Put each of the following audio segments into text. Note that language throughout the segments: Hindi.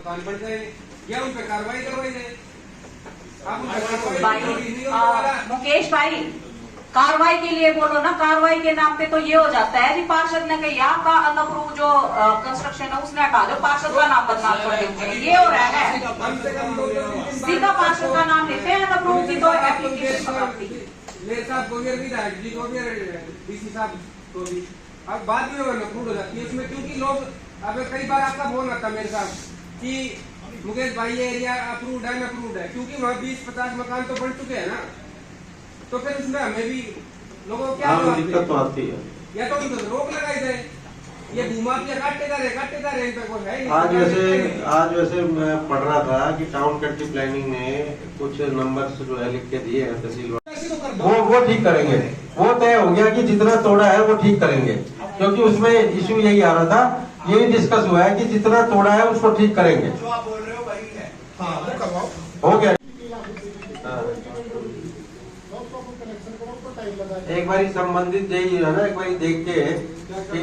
मकान बन जाए या उन पर कार्रवाई करवाई जाए। मुकेश भाई, कार्रवाई के लिए बोलो ना, कार्रवाई के नाम पे तो ये हो जाता है कि पार्षद ने कही आपका अनअप्रूव जो कंस्ट्रक्शन है उसने हटा दो, पार्षद का नाम बदनाम कर देते हैं, ये हो रहा है। सीधा पार्षद का नाम लेते हैं, अनअप्रूव की तो एप्लीकेशन मेरे साहब को भी विधायक जी को भी डीसी साहब को भी अब बाद में अप्रूव हो जाती है इसमें, क्योंकि लोग अब कई बार आपका फोन आता मेरे साथ कि मुकेश भाई ये एरिया अप्रूव्ड है अनअप्रूव्ड है, क्योंकि वहाँ 20-50 मकान तो बन चुके हैं ना, तो फिर उसमें हमें भी लोगों को क्या दिक्कत तो आती है। या तो उनको रोक लगाई जाए, ये भूमाफिया काटते जा रहे इन पे कोई है नहीं। आज वैसे मैं पढ़ रहा था कि टाउन कल्टी प्लानिंग ने कुछ नंबर्स जो है लिख के दिए हैं तहसील वो ठीक करेंगे। वो तय हो गया कि जितना तोड़ा है वो ठीक करेंगे, क्योंकि उसमें इश्यू यही आ रहा था, यही डिस्कस हुआ है कि जितना तोड़ा है उसको ठीक करेंगे। जो आप बोल रहे हो वही है। हो गया। एक बार संबंधित यही है ना, एक बार देख के कि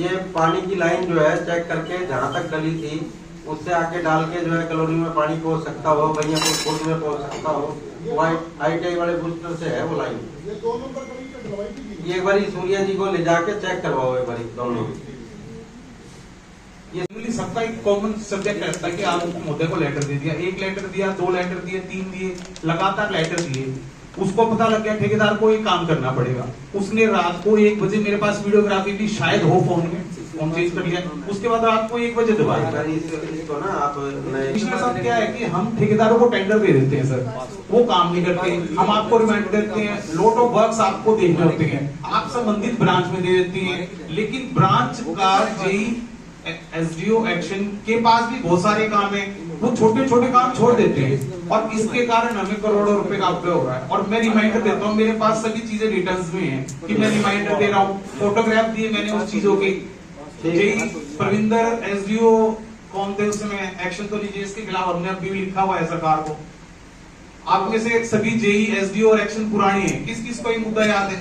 ये पानी की लाइन जो है चेक करके जहाँ तक गली थी उससे आके डाल के जो है कॉलोनी में पानी पहुँच सकता हो, भैया को खुद में पहुँच सकता हो, ITI वाले बूस्टर से है वो लाइन। ये एक बार सूर्या जी को ले जाके चेक करवाओ एक बार दोनों। ये सबका एक कॉमन सब्जेक्ट रहता है कि आप मुद्दे को लेटर दे दिया, 1 लेटर दिया, 2 लेटर दिए, 3 दिए, लगातार लेटर दिए, उसको पता लग गया ठेकेदार को एक काम करना पड़ेगा। उसने रात को 1 बजे मेरे पास वीडियोग्राफी भी शायद हो फोन में, फोन चेंज कर लिया, उसके बाद रात को 1 बजे दबाया। इसको ना आप पिछले साल क्या है कि हम ठेकेदारों को टेंडर दे देते हैं सर, वो काम नहीं करते, हम आपको रिमाइंड करते हैं, लॉट ऑफ वर्क्स आपको देखने होते हैं, आप संबंधित ब्रांच में दे देते हैं, लेकिन ब्रांच का जेई SDO एक्शन के पास भी बहुत सारे काम है, वो छोटे छोटे काम छोड़ देते हैं और इसके कारण हमें करोड़ों रुपए का अपव्यय हो रहा है। और मैं रिमाइंडर देता हूँ, मेरे पास सभी चीजें रिटर्न्स में हैं कि मैं रिमाइंडर दे रहा हूँ, फोटोग्राफ दिए मैंने उस चीजों की। जेई प्रविंदर SDO कौन थे उसमें एक्शन तो लीजिए, इसके खिलाफ हमने अभी भी लिखा हुआ है सरकार को। आप में से सभी जेई SDO और एक्शन पुरानी है, किस किस को ये मुद्दा याद है?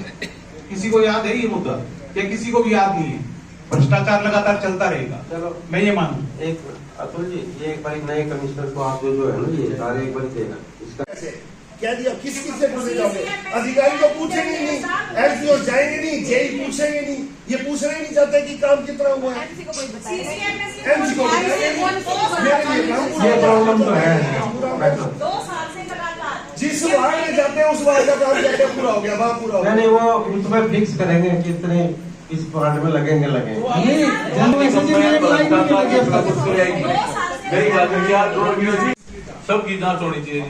किसी को याद है ये मुद्दा या किसी को भी याद नहीं है? भ्रष्टाचार लगातार चलता रहेगा, चलो मैं ये मानूं। एक अतुल जी, ये एक बार नए कमिश्नर को आप जो है ना ये सारे एक बार देना इसका क्या दिया, किस से पूछे जाओगे? अधिकारी तो पूछेंगे नहीं, SDO जाएंगे नहीं, जेई पूछेंगे नहीं, ये पूछना ही नहीं चाहते कि काम कितना हुआ है। MC को ये प्रॉब्लम तो है। 2 साल से लगातार जिस वार्ड में जाते हैं उस वार्ड का काम क्या पूरा हो गया, वहाँ पूरा हो गया। नहीं वो उसमें फिक्स करेंगे कितने इस वार्ड में लगेंगे। सबकी जांच होनी चाहिए,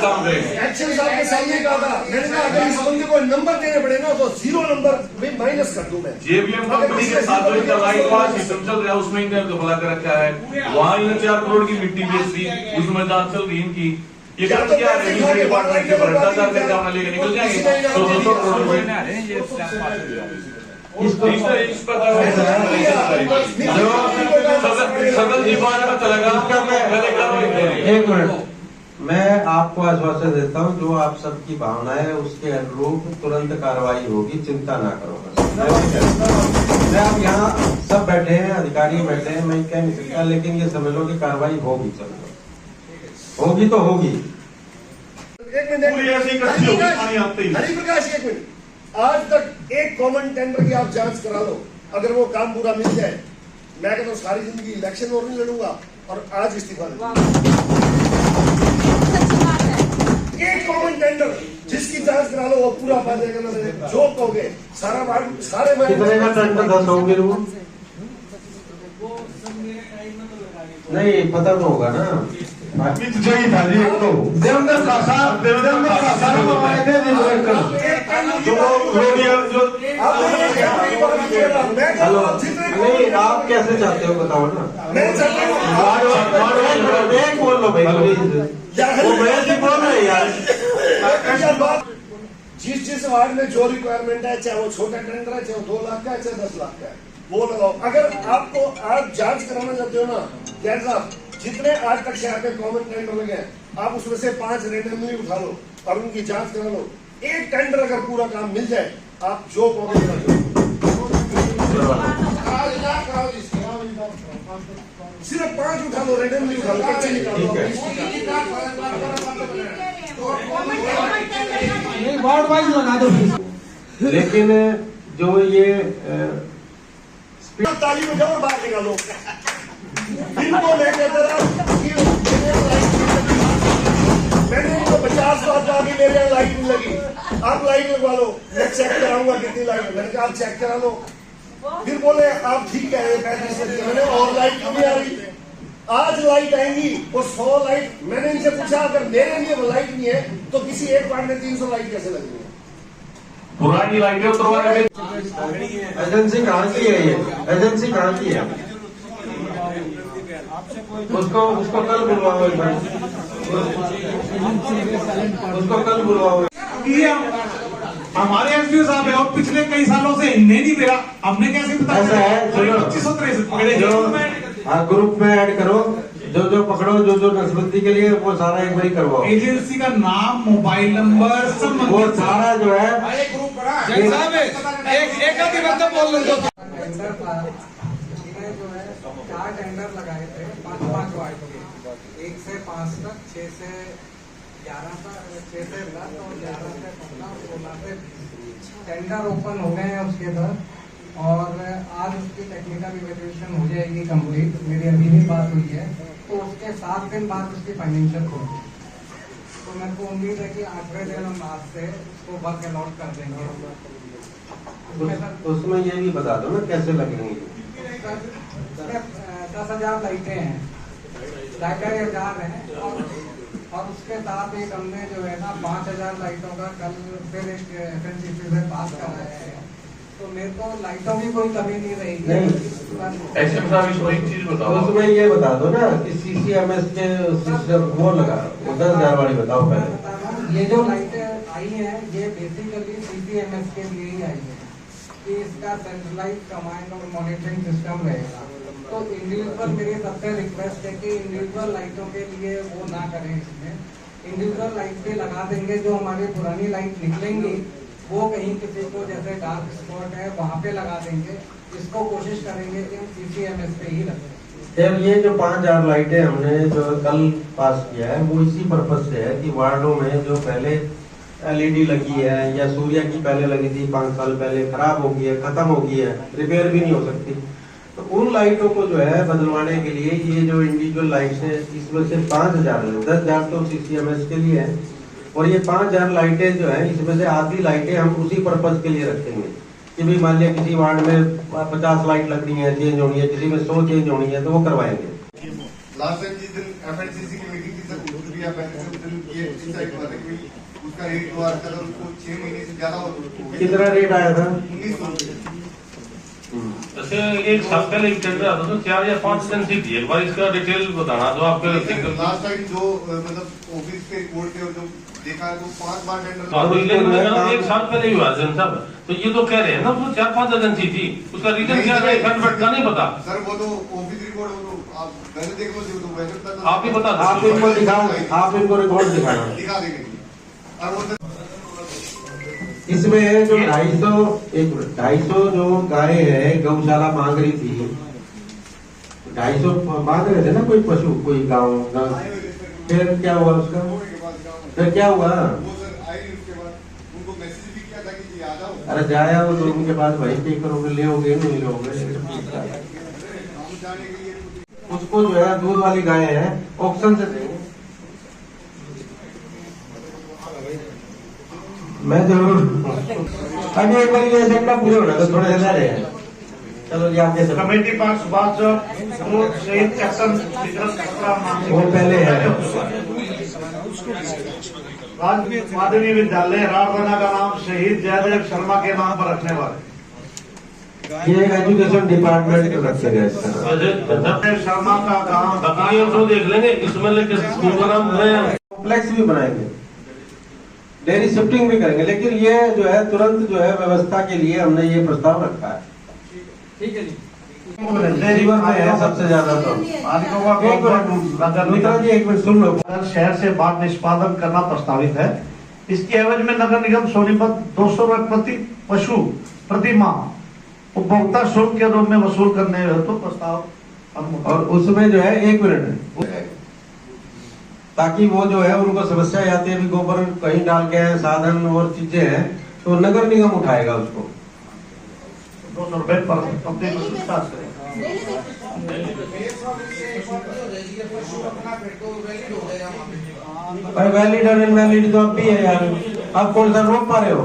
काम एक्शन साहब के सामने कहा था, मैंने कहा अगर इस बंदे को नंबर देने पड़े ना तो 0 नंबर माइनस कर दूं मैं। JBM कंपनी के साथ जो लाइट वाला सिस्टम चल रहा है उसमें इन्हें दखला कर रखा है, वहाँ इन्हें 4 करोड़ की मिट्टी बेच दी, उसमें जांच चल रही इनकी। ये क्या रेवेन्यू डिपार्टमेंट के भ्रष्टाचार करके अपना लेके निकल जाएंगे 100 करोड़ रुपए। एक मिनट, मैं आपको आश्वासन देता हूँ जो आप सबकी भावना है उसके अनुरूप तुरंत कार्रवाई होगी, चिंता ना करो। मैं आप यहाँ सब बैठे हैं, अधिकारी बैठे हैं, मैं कह नहीं सकता, लेकिन ये समझ लो कि कार्रवाई होगी, चलो होगी तो होगी। हरिप्रकाश एक मिनट, आज तक एक कॉमन टेंडर की आप जांच करा लो, अगर वो काम पूरा मिल जाए, मैं कहता हूँ सारी जिंदगी इलेक्शन और नहीं लड़ूंगा और आज इस्तीफा दूंगा। एक कॉमन टेंडर जिसकी जांच करा लो वो पूरा फायदा करना, जो कहोगे सारे कितने का टेंडर 10 होंगे वो नहीं पता तो होगा ना। देवंदर का साहब हेलो, नहीं आप कैसे चाहते हो बताओ ना। बोल लो भाई, बोल रहे यार। जिस वार्ड में जो रिक्वायरमेंट है, चाहे वो छोटा टेंडर है, चाहे 2 लाख का है, चाहे 10 लाख का है, वो लगाओ। अगर आपको आप जांच कराना चाहते हो ना, क्या साहब जितने आज तक शहर में कॉमन टेंडर लगे हैं, आप उसमें से 5 रेंडमली उठा लो और उनकी जांच करा लो। एक टेंडर अगर पूरा काम मिल जाए, आप जो कहोगे सिर्फ 5 उठा लो, रेंडमली उठा लो, कच्चे निकाल लो। वार्ड वाइज लगा दो। लेकिन जो ये ताली बजाओ और बाहर निकालो। इनको लेके जरा मैंने इनको 50 बार कहा कि मेरे यहाँ लाइट नहीं लगी, आप लाइट लगवा लो, मैं चेक कराऊंगा कितनी लाइट। मैंने कहा आप चेक करा लो। फिर बोले आप ठीक है 35 लगी। मैंने और लाइट क्यों नहीं आ रही? आज लाइट आएंगी और 100 लाइट। मैंने इनसे पूछा अगर मेरे लिए वो लाइट नहीं है तो किसी एक वार्ड में 300 लाइट कैसे लगेगी? पुरानी लाइटें उतरवाने में एजेंसी कहाँ की है? ये एजेंसी कहाँ की है? उसको कल बुलवाओ एक बार, उसको कल बुलवाओ। ये हमारे एसपी साहब है और पिछले कई सालों से इन्हें नहीं मेरा, हमने कैसे पता? ऐसा है, चलो 2563 पकड़े जो हाँ ग्रुप में ऐड करो, जो पकड़ो, जो नस्बंदी के लिए वो सारा एक बार करवाओ। एजेंसी का नाम, मोबाइल नंबर, सब वो सारा जो है एक आधी बंदा बोल लो। टेंडर था, इसमें जो है 4 टेंडर लगाए थे 5-5 वार्ड के, 1 से 5 तक, 6 से 11 तक, 6 से 10 और 11 से 15, 16 से 20 टेंडर ओपन हो गए हैं उसके बाद। और आज उसकी टेक्निकल इवैल्यूएशन हो जाएगी कंप्लीट, मेरी अभी भी बात हुई है, तो उसके 7 दिन बाद उसकी फाइनेंशियल होगी। तो मेरे को उम्मीद है कि 8वें दिन हम आज से उसको वर्क अलॉट कर देंगे। उसमें ये भी बता दो ना कैसे लगेंगे। 10,000 लाइटें हैं, लाइटें 1000 हैं और उसके साथ एक हमने जो है ना 5,000 लाइटों का कल फिर एक FNCC से पास कराया है। तो मेरे को लाइटों की कोई कमी नहीं रहेगी। ऐसे साहब इसको एक चीज बताओ, उसमें ये बता दो ना कि CCMS के वो लगा 10,000 वाली बताओ पहले। ये जो लाइटें आई हैं ये बेसिकली CCMS के लिए ही आई है कि इसका सेंट्रलाइज कमांड और मॉनिटरिंग सिस्टम रहेगा। तो इंडिविजुअल मेरी सबसे रिक्वेस्ट है कि इंडिविजुअल लाइटों के लिए वो ना करें। इसमें इंडिविजुअल लाइट भी लगा देंगे, जो हमारी पुरानी लाइट निकलेंगी वो कहीं किसी को जैसे डार्क स्पॉट है वहाँ पे लगा देंगे। इसको कोशिश करेंगे कि हम CCMS पे ही रखें। ये जो 5,000 लाइटें हमने जो कल पास किया है वो इसी पर्पज से है कि वार्डों में जो पहले LED लगी है या सूर्य की पहले लगी थी 5 साल पहले, खराब हो गई है, खत्म हो गई है, रिपेयर भी नहीं हो सकती, तो उन लाइटों को जो है बदलवाने के लिए ये जो इंडिविजुअल लाइट्स है इसमें से 5,000 है, 10,000 तो CCMS के लिए है और ये 5,000 लाइटें जो है इसमें से आधी लाइटें हम उसी पर्पज के लिए रखेंगे कि भी मान लिया किसी वार्ड में 50 लाइट लगनी है, चेंज होनी है, किसी में 100 चेंज होनी है, तो वो करवाएंगे। लास्ट टाइम जिस दिन FNCC की मीटिंग थी सर, उस दिन पहले से उस दिन ये डिसाइड हुआ था कि उसका रेट जो आता था उसको 6 महीने से ज्यादा हो। कितना रेट आया था? 1900। जैसे एक साल पहले टेंडर आता था 4 या 5 एजेंसी थी, एक बार इसका डिटेल बताना जो आपके लास्ट टाइम जो मतलब ऑफिस के रिपोर्ट थे और जो देखा है तो 5 बार टेंडर एक साल पहले ही हुआ साहब। तो ये तो कह रहे हैं ना वो 4-5 एजेंसी थी, उसका रीजन क्या है कन्वर्ट का नहीं पता सर। वो तो ऑफिस रिपोर्ट वो तो आप वैसे देख लो, तो वैसे आप ही बता आप इनको दिखाओ, आप इनको रिकॉर्ड दिखाना। दिखा देंगे। और वो इसमें जो 250 जो गाय है गौशाला मांग रही थी, 250 मांग रहे थे ना कोई पशु, कोई गाँव, फिर क्या हुआ उसका? फिर क्या हुआ? वो सर आई उसके बाद उनको मैसेज भी किया था कि आ जाओ। अरे जाया वो तो उनके पास भाई पे करोगे, ले होगे नहीं लोगे। हम जाने के लिए उसको जो है दूध वाली गाय है ऑक्शन से देंगे। मैं जरूर अभी एक बार ये एजेंडा पूरे होना तो थोड़े ज्यादा रहे। चलो जी आगे कमेटी पास सुभाष शहीद कैप्टन वो पहले है। माध्यमिक विद्यालय राजधाना का नाम शहीद जयदेव शर्मा के नाम पर रखने वाले ये एजुकेशन डिपार्टमेंट रखे गए जयदेव शर्मा का गाँव तो देख लेंगे इसमें लेके स्कूल का नाम कॉम्प्लेक्स भी बनाएंगे, डेयरी शिफ्टिंग भी करेंगे, लेकिन ये जो है तुरंत जो है व्यवस्था के लिए हमने ये प्रस्ताव रखा है। ठीक है जी, जीवन में है सबसे ज्यादा तो मित्रा जी एक मिनट सुन लो। शहर से बाढ़ निष्पादन करना प्रस्तावित है। इसके एवज में नगर निगम सोनीपत 200 रुपए प्रति पशु प्रति माह उपभोक्ता शुल्क के रूप में वसूल करने हेतु प्रस्ताव और उसमें जो है 1 मिनट, ताकि वो जो है उनको समस्या आती है, गोबर कहीं डाल के है, साधन और चीजें हैं, तो नगर निगम उठाएगा उसको। 200 रुपए पर हफ्ते में स्टार्ट करें। भाई वैलिड और इनवैलिड तो अब भी है यार, आप कौन सा रोक पा रहे हो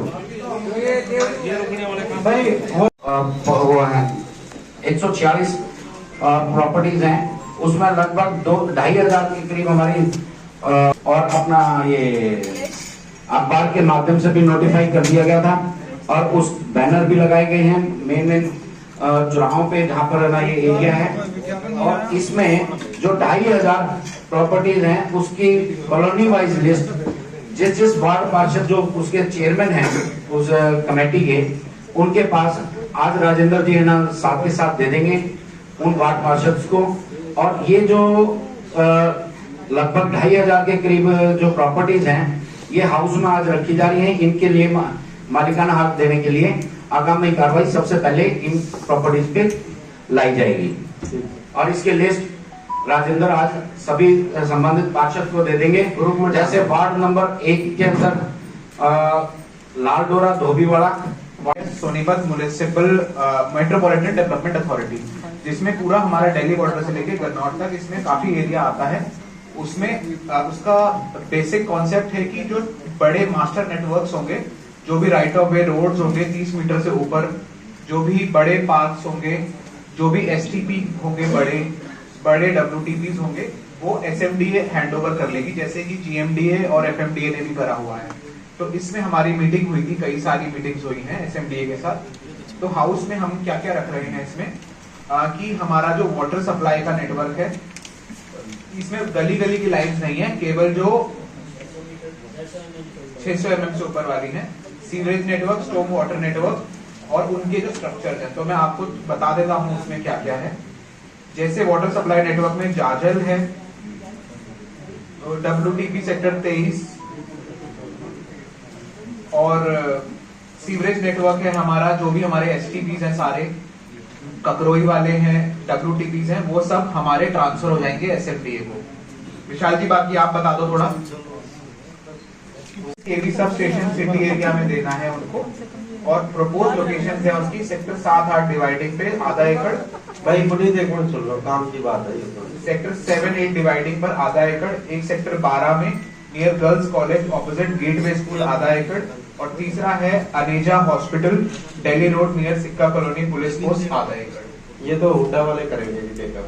भाई? वो है 146 प्रॉपर्टीज हैं, उसमें लगभग 2-2,500 के करीब हमारी और अपना ये अखबार के माध्यम से भी नोटिफाई कर दिया गया था, और उस बैनर भी लगाए गए हैं मेन चौराहों पे जहाँ पर ना ये एरिया है। और इसमें जो 2,500 प्रॉपर्टीज हैं उसकी कॉलोनी वाइज लिस्ट जिस वार्ड पार्षद जो उसके चेयरमैन हैं उस कमेटी के, उनके पास आज राजेंद्र जी है ना साथ के साथ दे देंगे उन वार्ड पार्षद को। और ये जो लगभग 2,500 के करीब जो प्रॉपर्टीज हैं ये हाउस में आज रखी जा रही हैं, इनके लिए मालिकाना हक देने के लिए आगामी कार्रवाई सबसे पहले इन प्रॉपर्टीज पे लाई जाएगी। और इसके लिस्ट राजेंद्र आज सभी संबंधित पार्षद को दे देंगे। जैसे वार्ड नंबर 1 के अंदर Lal Dora Dhobiwara Sonipat municipal metropolitan development authority, जिसमें पूरा हमारा दिल्ली बॉर्डर से लेके गन्नौर तक इसमें काफी एरिया आता है। उसमें उसका बेसिक कॉन्सेप्ट है कि जो बड़े मास्टर नेटवर्क्स होंगे, जो भी राइट ऑफ वे रोड्स होंगे 30 मीटर से ऊपर, जो भी बड़े पार्क्स होंगे, जो भी एसटीपी होंगे, बड़े WTPs होंगे, वो SMDA हैंड ओवर कर लेगी, जैसे कि GMDA और FMDA ने भी करा हुआ है। तो इसमें हमारी मीटिंग हुई थी, कई सारी मीटिंग्स हुई हैं SMDA के साथ। तो हाउस में हम क्या क्या रख रहे हैं इसमें कि हमारा जो वाटर सप्लाई का नेटवर्क है, इसमें गली गली की लाइन्स नहीं है, केवल जो 600 mm से ऊपर वाली है, sewerage network, storm water network और उनके जो स्ट्रक्चर हैं। तो मैं आपको बता देता हूं उसमें क्या क्या है। जैसे वाटर सप्लाई नेटवर्क में जाजल है, WTP सेक्टर 23, और सीवरेज नेटवर्क है हमारा, जो भी हमारे STPs हैं सारे, ककरोई वाले हैं, WTPs हैं, वो सब हमारे ट्रांसफर हो जाएंगे SMDA को। विशाल जी बाकी आप बता दो थोड़ा। केवी सब स्टेशन सिटी एरिया में देना है उनको, और प्रपोज लोकेशन है उसकी सेक्टर 7-8 डिवाइडिंग पे आधा एकड़। भाई पुनीत एक मिनट सुन लो, काम की बात है ये तो। सेक्टर 7-8 डिवाइडिंग पर आधा एकड़, एक सेक्टर 12 में near girls college opposite gateway school आधा एकड़, और तीसरा है Aneja hospital Delhi road near सिक्का कॉलोनी पुलिस पोस्ट आधा एकड़। ये तो हुड्डा वाले करेंगे जी टेकअप,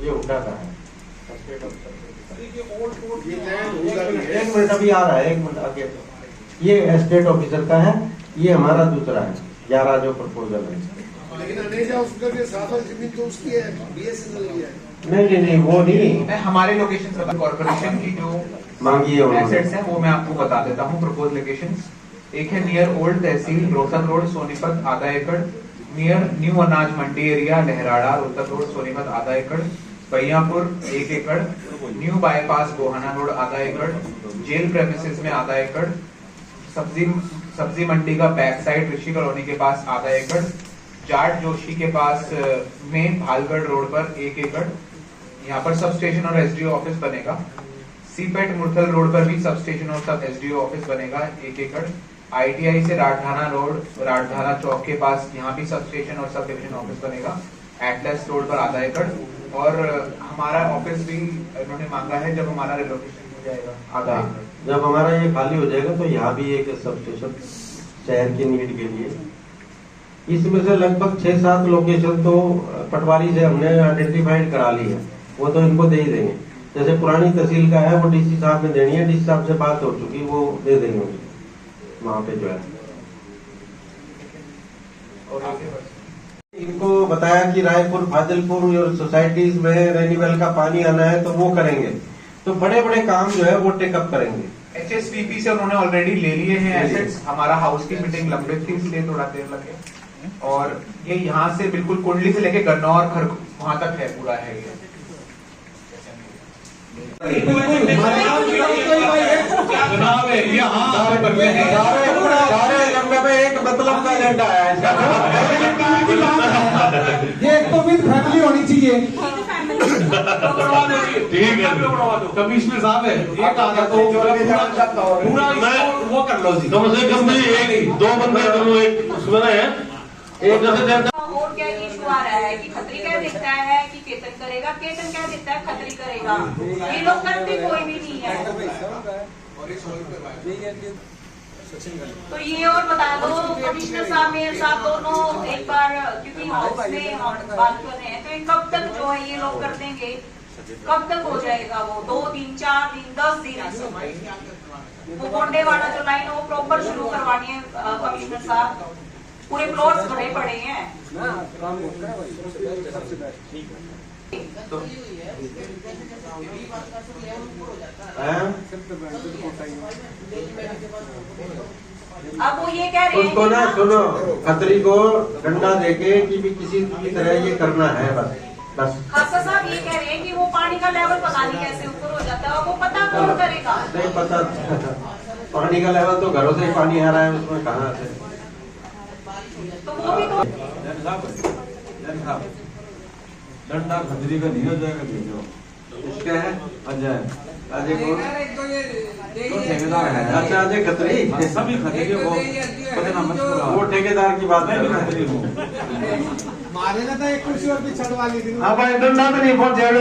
ये हुड्डा का है। एक मिनट अभी आ रहा है, 1 मिनट आगे। ये एस्टेट ऑफिसर का है, ये हमारा दूसरा है 11 जो प्रपोजल है। लेकिन अनेजा उसका भी साफा जमीन तो उसकी है, BSNL की है। नहीं वो नहीं, मैं हमारे लोकेशन कॉर्पोरेशन की जो मांगी है एसेट्स हैं वो मैं आपको बता देता हूँ। प्रपोज लोकेशंस एक है नियर ओल्ड तहसील रोहतक रोड सोनीपत आधा एकड़, नियर न्यू अनाज मंडी एरिया लहराड़ा रोहतक रोड सोनीपत आधा एकड़, बैयापुर 1 एकड़, न्यू बाईपास गोहाना रोड आधा एकड़, जेल प्रेमिसेस में आधा एकड़, सब्जी मंडी का बैक साइड ऋषि कॉलोनी के पास आधा एकड़, जाट जोशी के पास में भालगढ़ रोड पर 1 एकड़, यहाँ पर सब स्टेशन और SDO ऑफिस बनेगा। सीपेट मुरथल रोड पर भी सब स्टेशन और सब SDO ऑफिस बनेगा 1 एकड़। ITI से राजधाना रोड राजधाना चौक के पास यहाँ भी सब स्टेशन और सब डिविजन ऑफिस बनेगा। एटलस रोड पर आधा एकड़, और हमारा ऑफिस भी इन्होंने मांगा है जब हमारा रिलोकेशन हो जाएगा आधा एकड़। जब हमारा ये खाली हो जाएगा तो यहाँ भी एक सब स्टेशन शहर की नीड के लिए, इसमें से लगभग 6-7 लोकेशन तो पटवारी से हमने आइडेंटिफाइड करा ली है, वो तो इनको दे ही देंगे। जैसे पुरानी तहसील का है वो DC साहब ने देनी है, DC साहब से बात हो चुकी, वो दे देंगे वहाँ पे जो है। इनको बताया कि रायपुर फाजिलपुर और सोसाइटीज में रेन्यूअल का पानी आना है तो वो करेंगे, तो बड़े बड़े काम जो है वो टेकअप करेंगे। HSPP से उन्होंने ऑलरेडी ले लिए हैं एसेट्स। हमारा हाउस की मीटिंग लंबित थी इसलिए थोड़ा देर लगे, और ये यहाँ से बिल्कुल कुंडली से लेके गन्नौर खर वहां तक है, पूरा है ये। सारे एजेंडे में एक मतलब का एजेंडा है। ये एक तो विद फैमिली होनी चाहिए। ठीक है कमिश्नर साहब है एक आधा तो पूरा इसको वो कर लो जी। कम से कम भी एक दो बंदे करो, एक उसमें है एक और क्या इशू आ रहा है कि खत्री कह देता है कि केतन करेगा, केतन कह देता है खत्री करेगा, ये लोग करते कोई भी नहीं है। तो ये और बता दो कमिश्नर साहब मेयर साहब दोनों एक बार, क्योंकि हाउस में हम बात कर रहे हैं, तो ये कब तक जो है ये लोग कर देंगे, कब तक हो जाएगा वो? 2 दिन 4 दिन 10 दिन? वो गोंडेवाड़ा जो लाइन है वो प्रॉपर शुरू करवानी है कमिश्नर साहब, पूरे प्लॉट्स भरे पड़े हैं। अब वो ये कह रहे हैं उसको ना सुनो, खतरी को डंडा देके कि भी किसी भी तरह ये करना है बस। खासा साहब ये कह रहे हैं कि वो पानी का लेवल पता नहीं कैसे ऊपर हो जाता है, वो पता कौन करेगा? नहीं पता पानी का लेवल तो घरों से ही पानी आ रहा है, उसमें कहाँ से? तो वो भी तो डंडा खतरी का नहीं हो जाएगा, इसका है अजय, अजय कौन? एक तो ये ठेकेदार है। अच्छा अजय खतरी, सभी खतरी के वो ठेकेदार की बात है। मारे ना था एक कुर्सी और भी छड़वा ली थी। हाँ भाई डंडा तो नहीं पहुंच जाएगा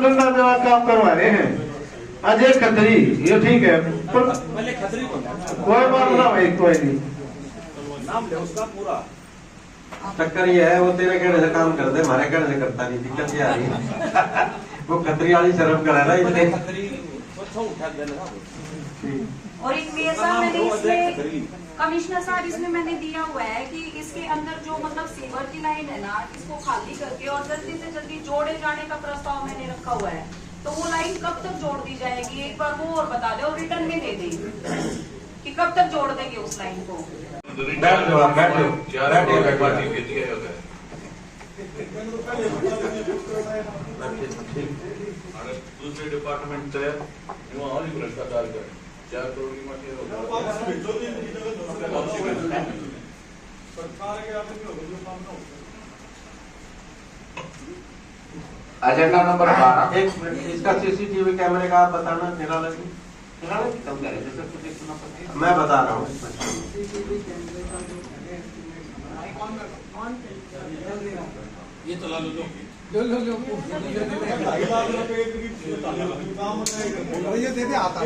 डंडा जो काम करवा रहे हैं अजय खतरी, ये ठीक है, कोई बात ना भाई, कोई नहीं नाम ले उसका पूरा। चक्कर ये है वो तेरे कहने से काम कर दे, हमारे कहने से करता नहीं, दिक्कत ये आ रही है। वो खतरी वाली शर्म करा रहा है इसलिए। और एक मेयर साहब मैंने इसमें कमिश्नर साहब इसमें मैंने दिया हुआ है कि इसके अंदर जो मतलब सीवर की लाइन है ना, इसको खाली करके और जल्दी से जल्दी जोड़े जाने का प्रस्ताव मैंने रखा हुआ है। तो वो लाइन कब तक जोड़ दी जाएगी, एक बार वो और बता दे और रिटर्न में दे देंगे कि कब तक जोड़ देंगे उस लाइन को। बैठ जाओ, आप बैठ जाओ, दूसरे डिपार्टमेंट से भ्रष्टाचार कर 4 करोड़ की एजेंडा नंबर 12। एक मिनट, इसका सीसीटीवी कैमरे का आप बताना मेरा लगी, मैं बता रहा हूँ। ये चला लो ये दे दे आता है।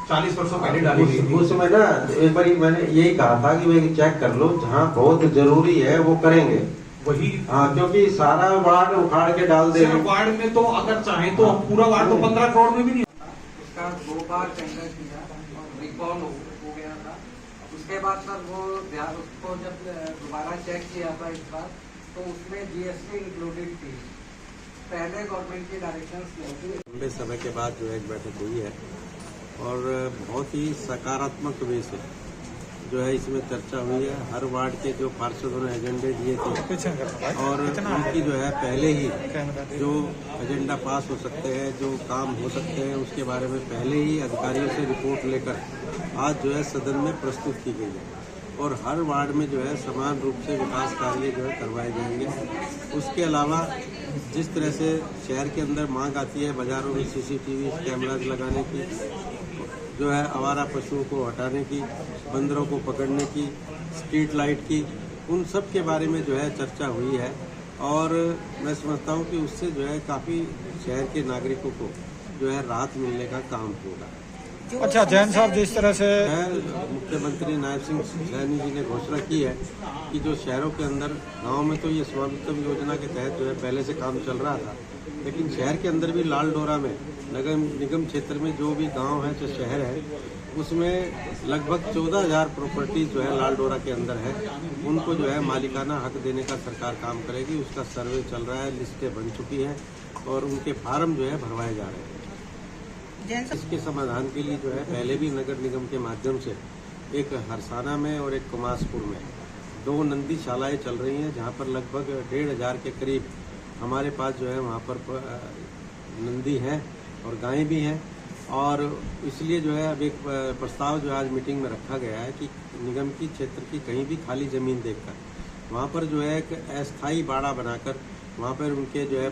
40 वर्षों पहले डाली गई थी। उसमें ना एक बार मैंने यही कहा था कि वे चेक कर लो, जहाँ बहुत जरूरी है वो करेंगे वही। हाँ, क्योंकि सारा वार्ड उखाड़ के डाल दे। वार्ड में तो अगर चाहे तो पूरा वार्ड तो 15 करोड़ में भी नहीं। उसका 2 बार टेंडर किया और रिकॉल हो गया था। उसके बाद सर वो उसको जब दोबारा चेक किया था इस बार, तो उसमें जीएसटी इंक्लूडेड थी। पहले गवर्नमेंट की डायरेक्शंस नहीं थी। लंबे समय के बाद जो एक बैठक हुई है और बहुत ही सकारात्मक वे से जो है इसमें चर्चा हुई है। हर वार्ड के जो पार्षदों ने एजेंडे दिए थे और उनकी जो है पहले ही जो एजेंडा पास हो सकते हैं, जो काम हो सकते हैं, उसके बारे में पहले ही अधिकारियों से रिपोर्ट लेकर आज जो है सदन में प्रस्तुत की गई है और हर वार्ड में जो है समान रूप से विकास कार्य जो है करवाए जाएंगे। उसके अलावा जिस तरह से शहर के अंदर मांग आती है बाजारों में सीसीटीवी कैमराज लगाने की, जो है आवारा पशुओं को हटाने की, बंदरों को पकड़ने की, स्ट्रीट लाइट की, उन सब के बारे में जो है चर्चा हुई है और मैं समझता हूँ कि उससे जो है काफ़ी शहर के नागरिकों को जो है राहत मिलने का काम होगा। अच्छा जैन साहब, जिस तरह से मुख्यमंत्री नायब सिंह सैनी जी ने घोषणा की है कि जो शहरों के अंदर, गाँव में तो ये स्वामित्व योजना के तहत जो है पहले से काम चल रहा था, लेकिन शहर के अंदर भी लाल डोरा में नगर निगम क्षेत्र में जो भी गांव है, जो शहर है, उसमें लगभग 14,000 प्रॉपर्टी जो है लाल डोरा के अंदर है, उनको जो है मालिकाना हक देने का सरकार काम करेगी। उसका सर्वे चल रहा है, लिस्टें बन चुकी हैं और उनके फार्म जो है भरवाए जा रहे हैं। इसके समाधान के लिए जो है पहले भी नगर निगम के माध्यम से एक हरसाना में और एक कुमासपुर में 2 नंदीशालाएँ चल रही हैं, जहाँ पर लगभग 1,500 के करीब हमारे पास जो है वहाँ पर नंदी हैं और गायें भी हैं और इसलिए जो है अब एक प्रस्ताव जो आज मीटिंग में रखा गया है कि निगम की क्षेत्र की कहीं भी खाली ज़मीन देखकर वहाँ पर जो है एक अस्थायी बाड़ा बनाकर वहाँ पर उनके जो है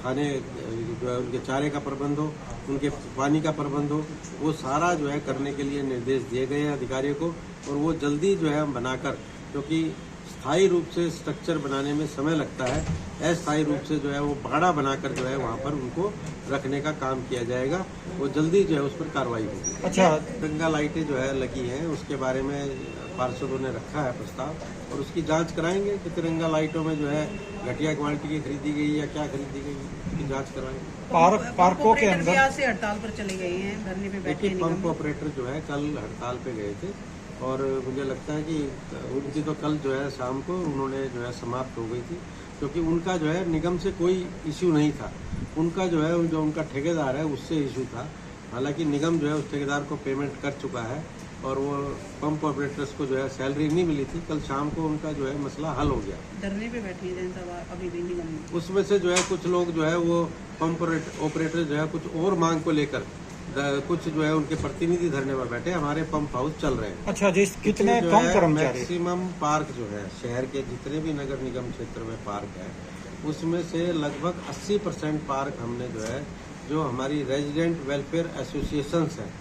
खाने जो है उनके चारे का प्रबंध हो, उनके पानी का प्रबंध हो, वो सारा जो है करने के लिए निर्देश दिए गए हैं अधिकारियों को। और वो जल्दी जो है हम बनाकर, क्योंकि स्थायी रूप से स्ट्रक्चर बनाने में समय लगता है, अस्थायी रूप से जो है वो बाड़ा बनाकर जो है वहाँ पर उनको रखने का काम किया जाएगा। वो जल्दी जो है उस पर कार्रवाई होगी। अच्छा, तिरंगा लाइटें जो है लगी हैं उसके बारे में पार्षदों ने रखा है प्रस्ताव और उसकी जांच कराएंगे कि तिरंगा लाइटों में जो है घटिया क्वालिटी की खरीदी गई या क्या खरीदी गई, उसकी जांच कराएंगे। पार्कों के अंदर से हड़ताल पर चले गए हैं, धरने पे बैठे देखिए, पंप ऑपरेटर जो है कल हड़ताल पे गए थे और मुझे लगता है कि उनकी तो कल जो है शाम को उन्होंने जो है समाप्त हो गई थी, क्योंकि उनका जो है निगम से कोई इश्यू नहीं था। उनका जो है जो उनका ठेकेदार है उससे इशू था। हालांकि निगम जो है उस ठेकेदार को पेमेंट कर चुका है और वो पंप ऑपरेटर्स को जो है सैलरी नहीं मिली थी। कल शाम को उनका जो है मसला हल हो गया। धरने पे बैठी है जनसभा अभी भी निगम में। उसमें से जो है कुछ लोग जो है वो पंप ऑपरेटर जो है कुछ और मांग को लेकर कुछ जो है उनके प्रतिनिधि धरने पर बैठे। हमारे पंप हाउस चल रहे हैं। अच्छा, जिस कितने कम कर्मचारी? मैक्सिमम पार्क जो है शहर के जितने भी नगर निगम क्षेत्र में पार्क है उसमें से लगभग 80% पार्क हमने जो है जो हमारी रेजिडेंट वेलफेयर एसोसिएशंस हैं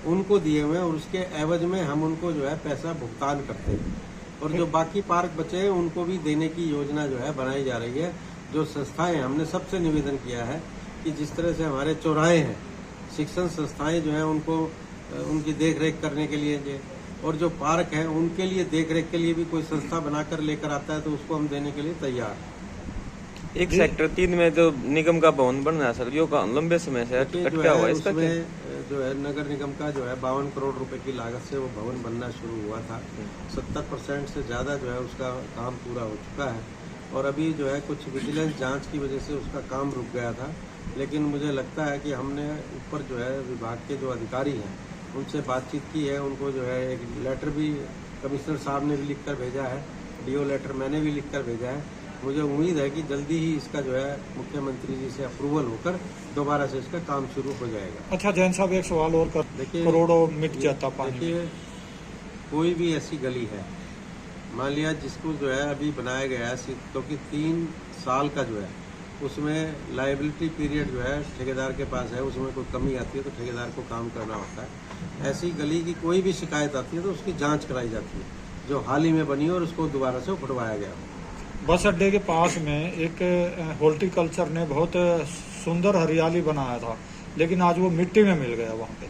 उनको दिए हुए हैं और उसके एवज में हम उनको जो है पैसा भुगतान करते हैं। और जो बाकी पार्क बचे हैं उनको भी देने की योजना जो है बनाई जा रही है। जो संस्थाएं, हमने सबसे निवेदन किया है कि जिस तरह से हमारे चौराहे हैं, शिक्षण संस्थाएं जो हैं उनको उनकी देख रेख करने के लिए और जो पार्क हैं उनके लिए देख रेख के लिए भी कोई संस्था बनाकर लेकर आता है तो उसको हम देने के लिए तैयार हैं। एक सेक्टर 3 में जो निगम का भवन बन रहा है सर, यो का लंबे समय से अटका हुआ है। इसका जो है नगर निगम का जो है 52 करोड़ रुपए की लागत से वो भवन बनना शुरू हुआ था। 70% से ज़्यादा जो है उसका काम पूरा हो चुका है और अभी जो है कुछ विजिलेंस जांच की वजह से उसका काम रुक गया था। लेकिन मुझे लगता है कि हमने ऊपर जो है विभाग के जो अधिकारी हैं उनसे बातचीत की है। उनको जो है एक लेटर भी कमिश्नर साहब ने भी लिख कर भेजा है, डीओ लेटर मैंने भी लिख कर भेजा है। मुझे उम्मीद है कि जल्दी ही इसका जो है मुख्यमंत्री जी से अप्रूवल होकर दोबारा से इसका काम शुरू हो जाएगा। अच्छा जैन साहब, एक सवाल और कर, देखिए करोड़ों मिट जाता पानी। देखिए, कोई भी ऐसी गली है, मान लिया जिसको जो है अभी बनाया गया है क्योंकि 3 साल का जो है उसमें लायबिलिटी पीरियड जो है ठेकेदार के पास है, उसमें कोई कमी आती है तो ठेकेदार को काम करना होता है। ऐसी गली की कोई भी शिकायत आती है तो उसकी जांच कराई जाती है जो हाल ही में बनी और उसको दोबारा से उठवाया गया। बस अड्डे के पास में एक हॉर्टिकल्चर ने बहुत सुंदर हरियाली बनाया था, लेकिन आज वो मिट्टी में मिल गया वहाँ पे।